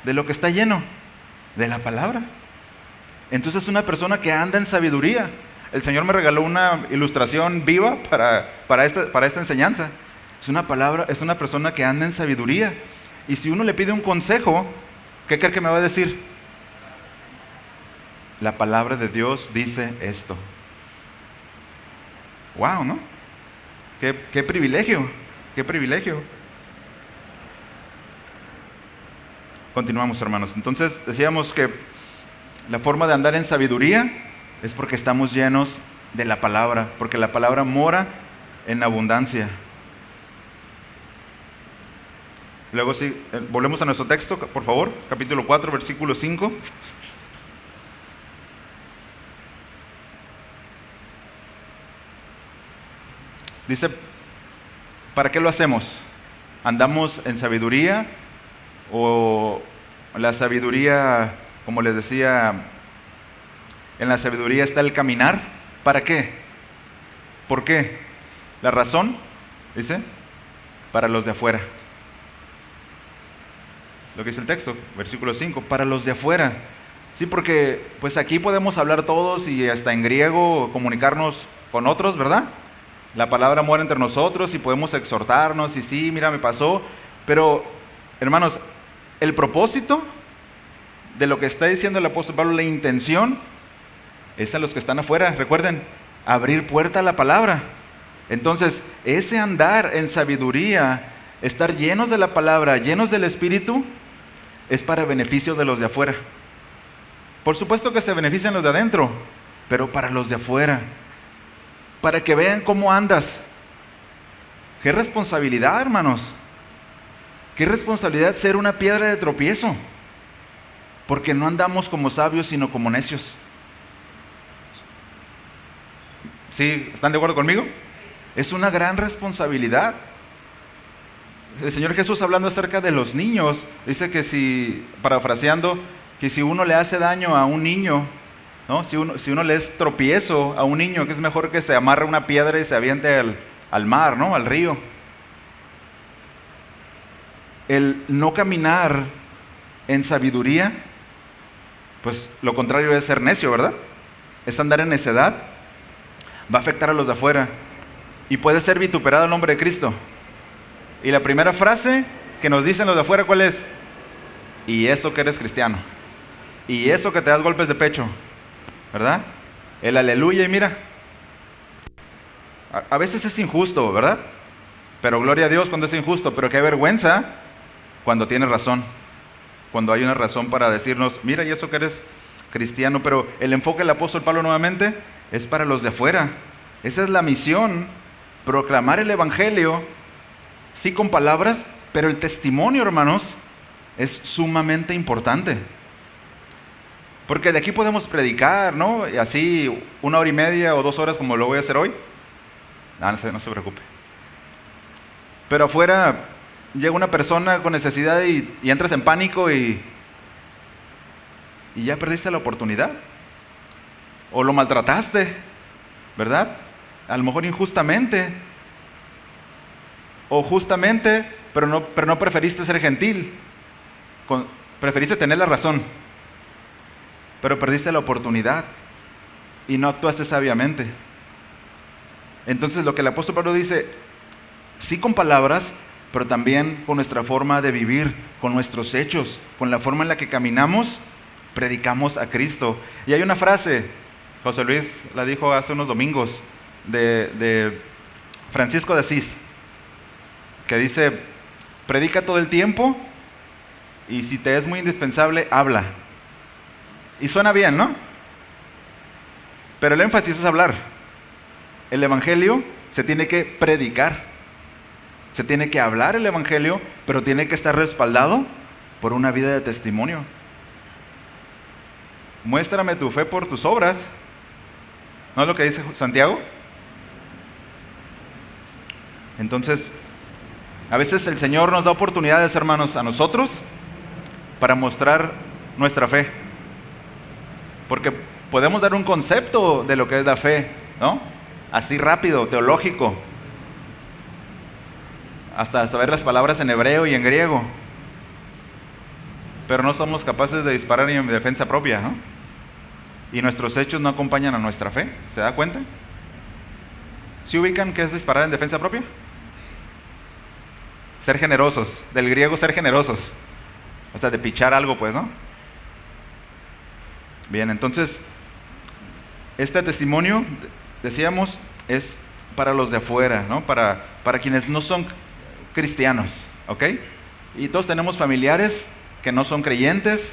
De lo que está lleno, de la palabra. Entonces es una persona que anda en sabiduría. El Señor me regaló una ilustración viva para esta enseñanza. Es una persona que anda en sabiduría. Y si uno le pide un consejo, ¿qué cree que me va a decir? La palabra de Dios dice esto. ¡Wow!, ¿no? ¡Qué privilegio! ¡Qué privilegio! Continuamos, hermanos. Entonces, decíamos que la forma de andar en sabiduría es porque estamos llenos de la palabra, porque la palabra mora en abundancia. Luego sí, volvemos a nuestro texto, por favor, capítulo 4, versículo 5. Dice, ¿para qué lo hacemos? ¿Andamos en sabiduría? ¿O la sabiduría, como les decía, en la sabiduría está el caminar? ¿Para qué? ¿Por qué? La razón, dice, para los de afuera. Es lo que dice el texto, versículo 5, para los de afuera. Sí, porque pues aquí podemos hablar todos y hasta en griego comunicarnos con otros, ¿verdad? La palabra mora entre nosotros y podemos exhortarnos y sí, mira, me pasó. Pero, hermanos, el propósito de lo que está diciendo el apóstol Pablo, la intención, es a los que están afuera. Recuerden, abrir puerta a la palabra. Entonces, ese andar en sabiduría, estar llenos de la palabra, llenos del Espíritu, es para beneficio de los de afuera. Por supuesto que se benefician los de adentro, pero para los de afuera. Para que vean cómo andas. Qué responsabilidad, hermanos. Qué responsabilidad ser una piedra de tropiezo. Porque no andamos como sabios, sino como necios. ¿Sí? ¿Están de acuerdo conmigo? Es una gran responsabilidad. El Señor Jesús, hablando acerca de los niños, dice que si, parafraseando, que si uno le hace daño a un niño, ¿no? Si uno le es tropiezo a un niño, que es mejor que se amarre una piedra y se aviente al mar, ¿no? Al río. El no caminar en sabiduría, pues lo contrario es ser necio, ¿verdad? Es andar en necedad. Va a afectar a los de afuera. Y puede ser vituperado el nombre de Cristo. Y la primera frase que nos dicen los de afuera, ¿cuál es? Y eso que eres cristiano. Y eso que te das golpes de pecho. ¿Verdad? El aleluya y mira. A veces es injusto, ¿verdad? Pero gloria a Dios cuando es injusto. Pero qué vergüenza cuando tienes razón. Cuando hay una razón para decirnos, mira, y eso que eres cristiano. Pero el enfoque del apóstol Pablo nuevamente es para los de afuera. Esa es la misión. Proclamar el evangelio. Sí, con palabras, pero el testimonio, hermanos, es sumamente importante. Porque de aquí podemos predicar, ¿no? Y así 1 hora y media o 2 horas como lo voy a hacer hoy. No se preocupe. Pero afuera llega una persona con necesidad y entras en pánico y ya perdiste la oportunidad. O lo maltrataste, ¿verdad? A lo mejor injustamente. O justamente, pero no preferiste ser gentil. Preferiste tener la razón. Pero perdiste la oportunidad. Y no actuaste sabiamente. Entonces lo que el apóstol Pablo dice, sí con palabras, pero también con nuestra forma de vivir, con nuestros hechos, con la forma en la que caminamos, predicamos a Cristo. Y hay una frase, José Luis la dijo hace unos domingos, de Francisco de Asís, que dice, predica todo el tiempo y si te es muy indispensable, habla. Y suena bien, ¿no? Pero el énfasis es hablar. El evangelio se tiene que predicar. Se tiene que hablar el evangelio, pero tiene que estar respaldado por una vida de testimonio. Muéstrame tu fe por tus obras. ¿No es lo que dice Santiago? Entonces, a veces el Señor nos da oportunidades, hermanos, a nosotros para mostrar nuestra fe. Porque podemos dar un concepto de lo que es la fe, ¿no? Así rápido, teológico. Hasta saber las palabras en hebreo y en griego. Pero no somos capaces de disparar ni en defensa propia, ¿no? Y nuestros hechos no acompañan a nuestra fe. ¿Se da cuenta? ¿Sí ubican qué es disparar en defensa propia? Ser generosos. Del griego ser generosos. O sea, de pichar algo, pues, ¿no? Bien, entonces, este testimonio, decíamos, es para los de afuera, ¿no? Para quienes no son cristianos, ¿ok? Y todos tenemos familiares que no son creyentes.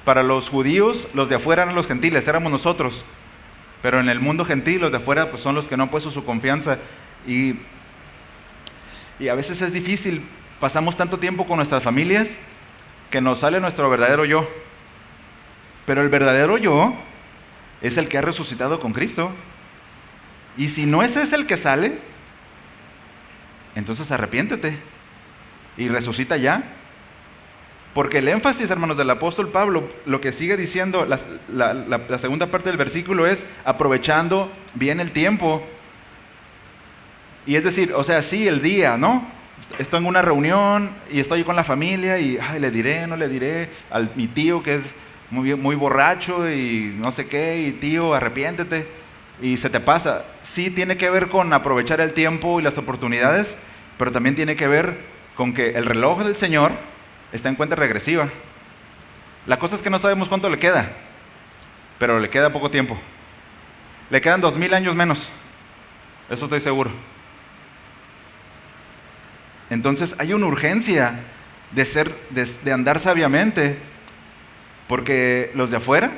Para los judíos, los de afuera eran los gentiles, éramos nosotros. Pero en el mundo gentil, los de afuera pues, son los que no han puesto su confianza. Y a veces es difícil pasamos tanto tiempo con nuestras familias que nos sale nuestro verdadero yo. Pero el verdadero yo es el que ha resucitado con Cristo. Y si no ese es el que sale, entonces arrepiéntete y resucita ya. Porque el énfasis, hermanos, del apóstol Pablo, lo que sigue diciendo, la segunda parte del versículo es aprovechando bien el tiempo. Y es decir, o sea, sí, el día, ¿no? Estoy en una reunión y estoy con la familia y le diré, no le diré a mi tío que es muy borracho y no sé qué, y tío, arrepiéntete, y se te pasa. Sí tiene que ver con aprovechar el tiempo y las oportunidades, pero también tiene que ver con que el reloj del Señor está en cuenta regresiva. La cosa es que no sabemos cuánto le queda, pero le queda poco tiempo. Le quedan 2000 años menos, eso estoy seguro. Entonces hay una urgencia de andar sabiamente, porque los de afuera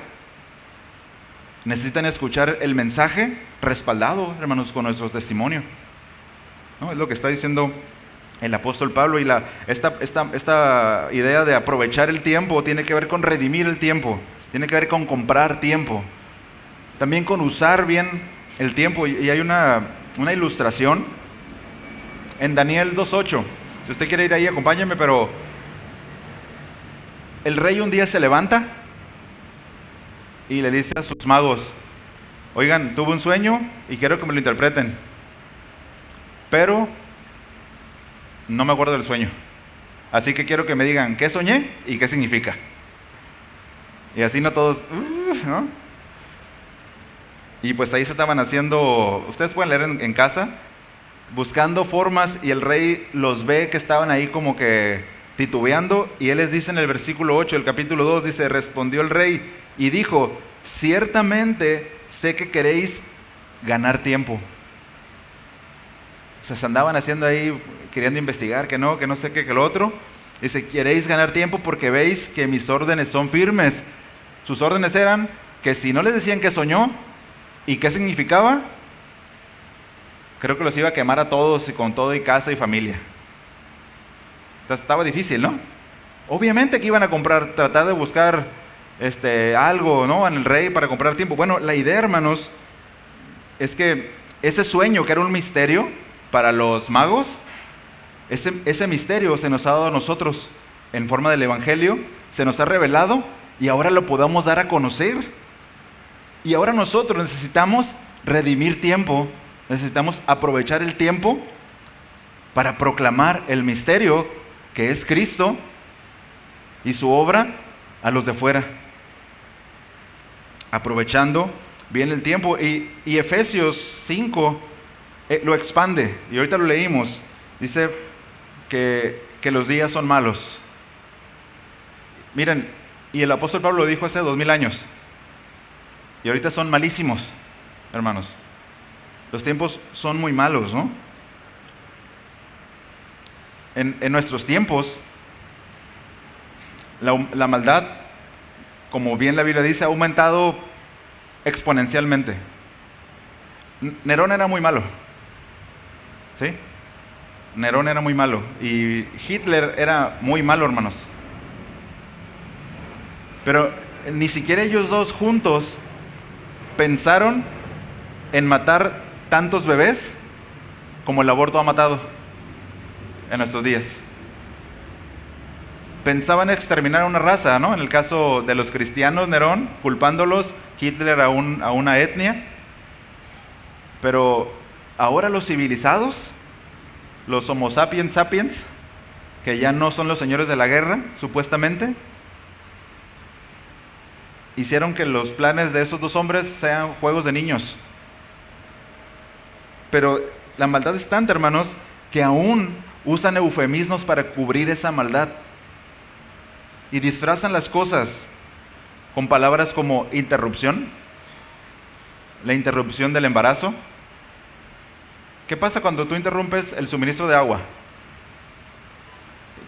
necesitan escuchar el mensaje respaldado, hermanos, con nuestro testimonio, ¿no? Es lo que está diciendo el apóstol Pablo. Y esta idea de aprovechar el tiempo tiene que ver con redimir el tiempo, tiene que ver con comprar tiempo, también con usar bien el tiempo. Y hay una ilustración en Daniel 2:8. Si usted quiere ir ahí, acompáñeme. Pero el rey un día se levanta y le dice a sus magos: oigan, tuve un sueño y quiero que me lo interpreten, pero no me acuerdo del sueño, así que quiero que me digan qué soñé y qué significa. Y así no todos, ¿no? Y pues ahí se estaban haciendo, ustedes pueden leer en casa, buscando formas, y el rey los ve que estaban ahí como que titubeando, y él les dice en el versículo 8 del capítulo 2, dice: respondió el rey y dijo: ciertamente sé que queréis ganar tiempo. O sea, se andaban haciendo ahí, queriendo investigar, que no sé qué, que lo otro. Dice: queréis ganar tiempo porque veis que mis órdenes son firmes. Sus órdenes eran que si no les decían qué soñó y qué significaba, creo que los iba a quemar a todos, y con todo y casa y familia. Entonces estaba difícil, ¿no? Obviamente que iban a tratar de buscar algo, ¿no?, en el rey para comprar tiempo. Bueno, la idea, hermanos, es que ese sueño, que era un misterio para los magos, ese misterio se nos ha dado a nosotros en forma del Evangelio, se nos ha revelado, y ahora lo podamos dar a conocer. Y ahora nosotros necesitamos redimir tiempo, necesitamos aprovechar el tiempo para proclamar el misterio que es Cristo y su obra a los de fuera, aprovechando bien el tiempo. Y Efesios 5 lo expande, y ahorita lo leímos. Dice que los días son malos. Miren, y el apóstol Pablo lo dijo hace 2000 años, y ahorita son malísimos, hermanos. Los tiempos son muy malos, ¿no? En nuestros tiempos, la maldad, como bien la Biblia dice, ha aumentado exponencialmente. Nerón era muy malo, ¿sí? Nerón era muy malo, y Hitler era muy malo, hermanos. Pero ni siquiera ellos dos juntos pensaron en matar tantos bebés como el aborto ha matado en nuestros días. Pensaban exterminar a una raza, ¿no? En el caso de los cristianos, Nerón, culpándolos, Hitler a una etnia. Pero ahora los civilizados, los Homo sapiens sapiens, que ya no son los señores de la guerra, supuestamente, hicieron que los planes de esos dos hombres sean juegos de niños. Pero la maldad es tanta, hermanos, que aún usan eufemismos para cubrir esa maldad, y disfrazan las cosas con palabras como interrupción, la interrupción del embarazo. ¿Qué pasa cuando tú interrumpes el suministro de agua?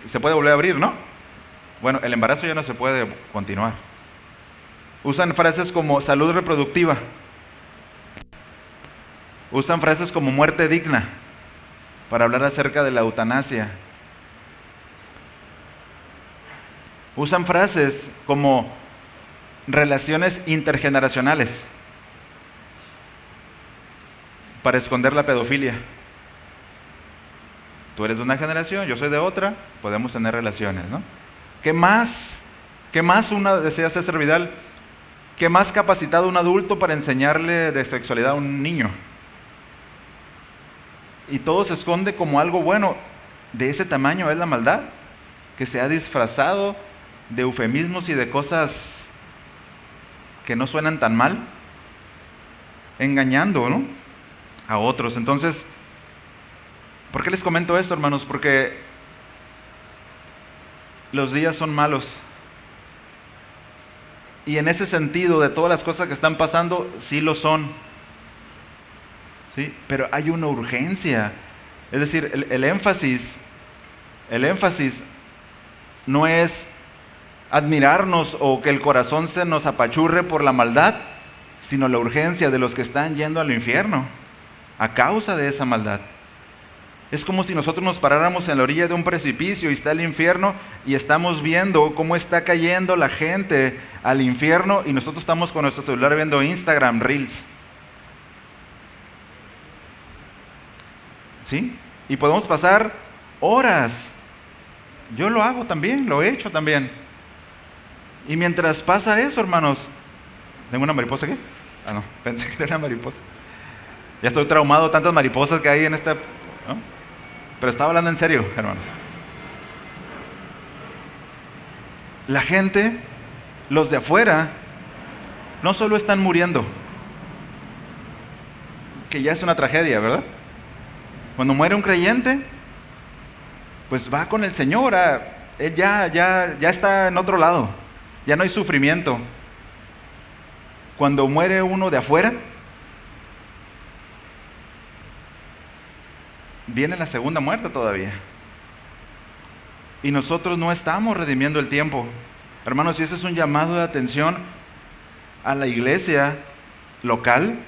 Se puede volver a abrir, ¿no? Bueno, el embarazo ya no se puede continuar. Usan frases como salud reproductiva. Usan frases como muerte digna para hablar acerca de la eutanasia. Usan frases como relaciones intergeneracionales para esconder la pedofilia. Tú eres de una generación, yo soy de otra, podemos tener relaciones, ¿no? ¿Qué más? Decía César Vidal, ¿qué más capacitado un adulto para enseñarle de sexualidad a un niño? Y todo se esconde como algo bueno. De ese tamaño es la maldad, que se ha disfrazado de eufemismos y de cosas que no suenan tan mal, engañando, ¿no?, a otros. Entonces, ¿por qué les comento esto, hermanos? Porque los días son malos. Y en ese sentido, de todas las cosas que están pasando, sí lo son. ¿Sí? Pero hay una urgencia. Es decir, el énfasis no es admirarnos o que el corazón se nos apachurre por la maldad, sino la urgencia de los que están yendo al infierno a causa de esa maldad. Es como si nosotros nos paráramos en la orilla de un precipicio y está el infierno y estamos viendo cómo está cayendo la gente al infierno y nosotros estamos con nuestro celular viendo Instagram, Reels. ¿Sí? Y podemos pasar horas. Yo lo hago también, lo he hecho también. Y mientras pasa eso, hermanos, ¿tengo una mariposa aquí? Ah, no, pensé que era una mariposa. Ya estoy traumado, tantas mariposas que hay en esta, ¿no? Pero estaba hablando en serio, hermanos. La gente, los de afuera, no solo están muriendo, que ya es una tragedia, ¿verdad? Cuando muere un creyente, pues va con el Señor, él ya está en otro lado, ya no hay sufrimiento. Cuando muere uno de afuera, viene la segunda muerte todavía. Y nosotros no estamos redimiendo el tiempo. Hermanos, y ese es un llamado de atención a la iglesia local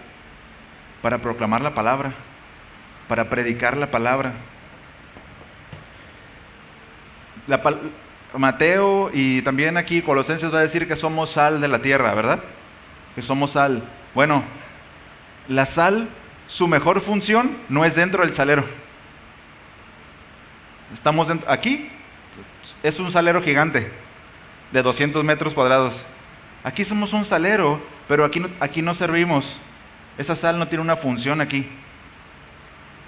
para proclamar la palabra, para predicar la palabra. Mateo y también aquí Colosenses va a decir que somos sal de la tierra, ¿verdad? Que somos sal. Bueno, la sal, su mejor función no es dentro del salero. Estamos aquí, es un salero gigante de 200 metros cuadrados. Aquí somos un salero, pero aquí no servimos. Esa sal no tiene una función aquí.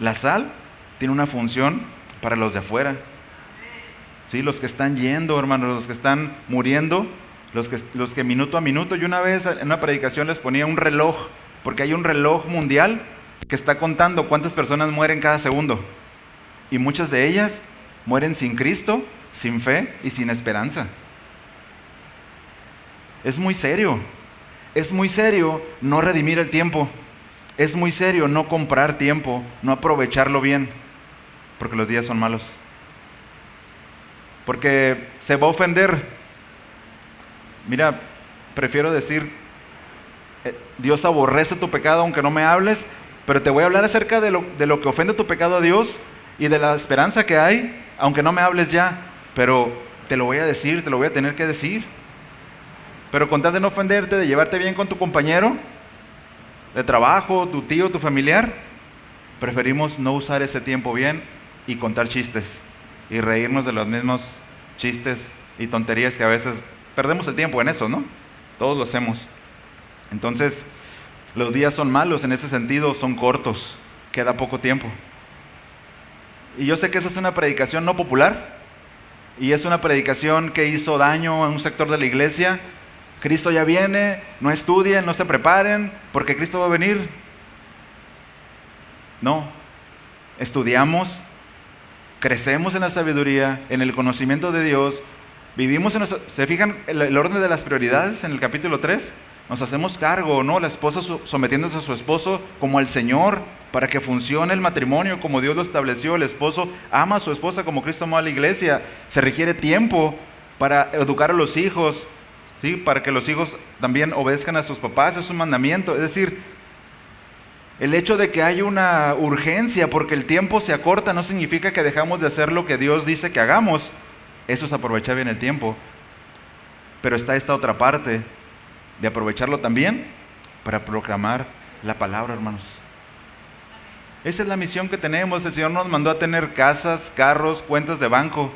La sal tiene una función para los de afuera. ¿Sí? Los que están yendo, hermanos, los que están muriendo, los que minuto a minuto. Yo una vez en una predicación les ponía un reloj, porque hay un reloj mundial que está contando cuántas personas mueren cada segundo. Y muchas de ellas mueren sin Cristo, sin fe y sin esperanza. Es muy serio no redimir el tiempo. Es muy serio no comprar tiempo, no aprovecharlo bien, porque los días son malos. Porque se va a ofender. Mira, prefiero decir, Dios aborrece tu pecado aunque no me hables, pero te voy a hablar acerca de lo que ofende tu pecado a Dios y de la esperanza que hay, aunque no me hables ya, pero te lo voy a decir, te lo voy a tener que decir. Pero con tal de no ofenderte, de llevarte bien con tu compañero de trabajo, tu tío, tu familiar, preferimos no usar ese tiempo bien y contar chistes y reírnos de los mismos chistes y tonterías que a veces perdemos el tiempo en eso, ¿no? Todos lo hacemos. Entonces, los días son malos en ese sentido, son cortos, queda poco tiempo. Y yo sé que esa es una predicación no popular y es una predicación que hizo daño a un sector de la iglesia. Cristo ya viene, no estudien, no se preparen, porque Cristo va a venir. No, estudiamos, crecemos en la sabiduría, en el conocimiento de Dios, vivimos ¿se fijan el orden de las prioridades en el capítulo 3? Nos hacemos cargo, ¿no? La esposa sometiéndose a su esposo como al Señor, para que funcione el matrimonio como Dios lo estableció. El esposo ama a su esposa como Cristo amó a la iglesia. Se requiere tiempo para educar a los hijos, ¿sí? Para que los hijos también obedezcan a sus papás, es un mandamiento. Es decir, el hecho de que hay una urgencia porque el tiempo se acorta no significa que dejamos de hacer lo que Dios dice que hagamos. Eso es aprovechar bien el tiempo. Pero está esta otra parte de aprovecharlo también para proclamar la palabra, hermanos. Esa es la misión que tenemos. El Señor nos mandó a tener casas, carros, cuentas de banco.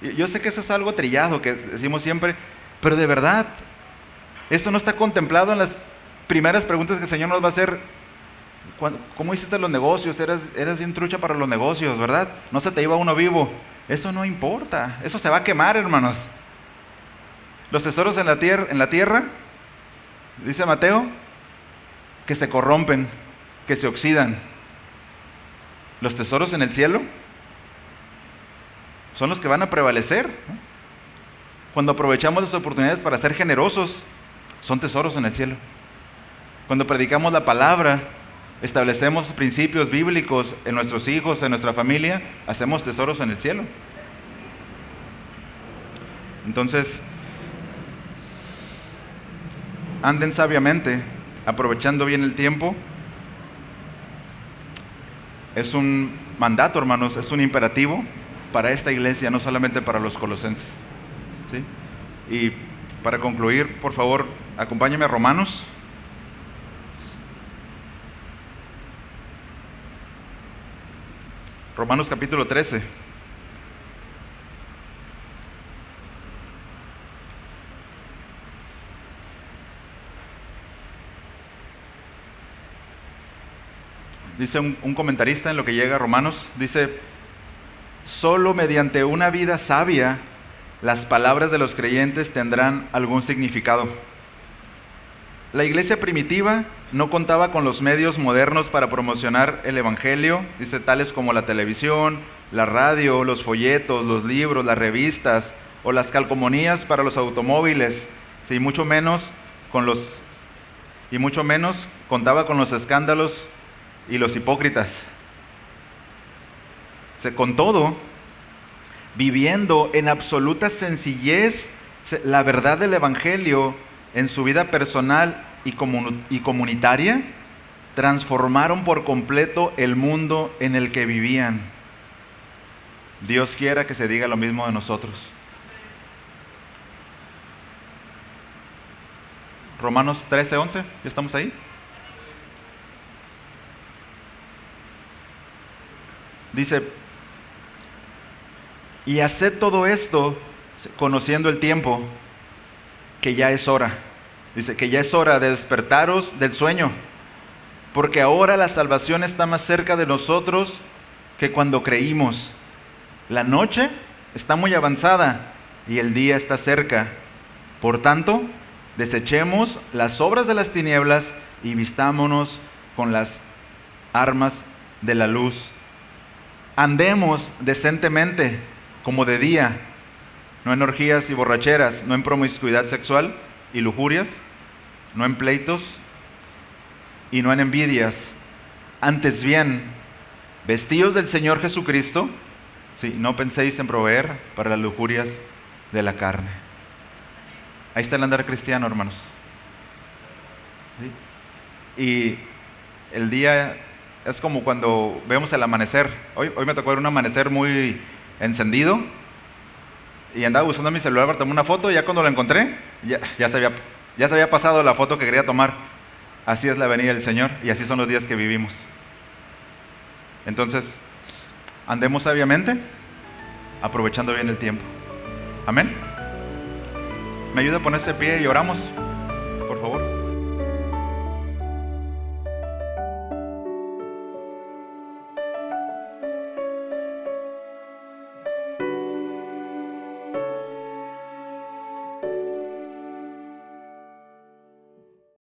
Yo sé que eso es algo trillado que decimos siempre, pero de verdad, eso no está contemplado en las primeras preguntas que el Señor nos va a hacer. ¿Cómo hiciste los negocios? Eras bien trucha para los negocios, ¿verdad? No se te iba uno vivo. Eso no importa, eso se va a quemar, hermanos. Los tesoros en la tierra, dice Mateo, que se corrompen, que se oxidan. Los tesoros en el cielo son los que van a prevalecer, ¿no? Cuando aprovechamos las oportunidades para ser generosos, son tesoros en el cielo. Cuando predicamos la palabra, establecemos principios bíblicos en nuestros hijos, en nuestra familia, hacemos tesoros en el cielo. Entonces, anden sabiamente, aprovechando bien el tiempo. Es un mandato, hermanos, es un imperativo para esta iglesia, no solamente para los colosenses, ¿sí? Y para concluir, por favor, acompáñenme a Romanos. Romanos capítulo 13. Dice un comentarista en lo que llega a Romanos, dice: solo mediante una vida sabia las palabras de los creyentes tendrán algún significado. La iglesia primitiva no contaba con los medios modernos para promocionar el evangelio, dice, tales como la televisión, la radio, los folletos, los libros, las revistas o las calcomanías para los automóviles, sí, mucho menos contaba con los escándalos y los hipócritas. Con todo, viviendo en absoluta sencillez la verdad del evangelio en su vida personal y comunitaria, transformaron por completo el mundo en el que vivían. Dios quiera que se diga lo mismo de nosotros. Romanos 13:11, ¿ya estamos ahí? Dice: y haced todo esto conociendo el tiempo, que ya es hora. Dice que ya es hora de despertaros del sueño, porque ahora la salvación está más cerca de nosotros que cuando creímos. La noche está muy avanzada y el día está cerca. Por tanto, desechemos las obras de las tinieblas y vistámonos con las armas de la luz. Andemos decentemente, como de día, no en orgías y borracheras, no en promiscuidad sexual y lujurias, no en pleitos y no en envidias. Antes bien, vestidos del Señor Jesucristo, sí, no penséis en proveer para las lujurias de la carne. Ahí está el andar cristiano, hermanos. ¿Sí? Y el día es como cuando vemos el amanecer. Hoy me tocó ver un amanecer muy encendido y andaba usando mi celular para tomar una foto, y ya cuando la encontré, ya se había pasado la foto que quería tomar. Así es la venida del Señor y así son los días que vivimos. Entonces, andemos sabiamente, aprovechando bien el tiempo. Amén. ¿Me ayuda a ponerse de pie y oramos?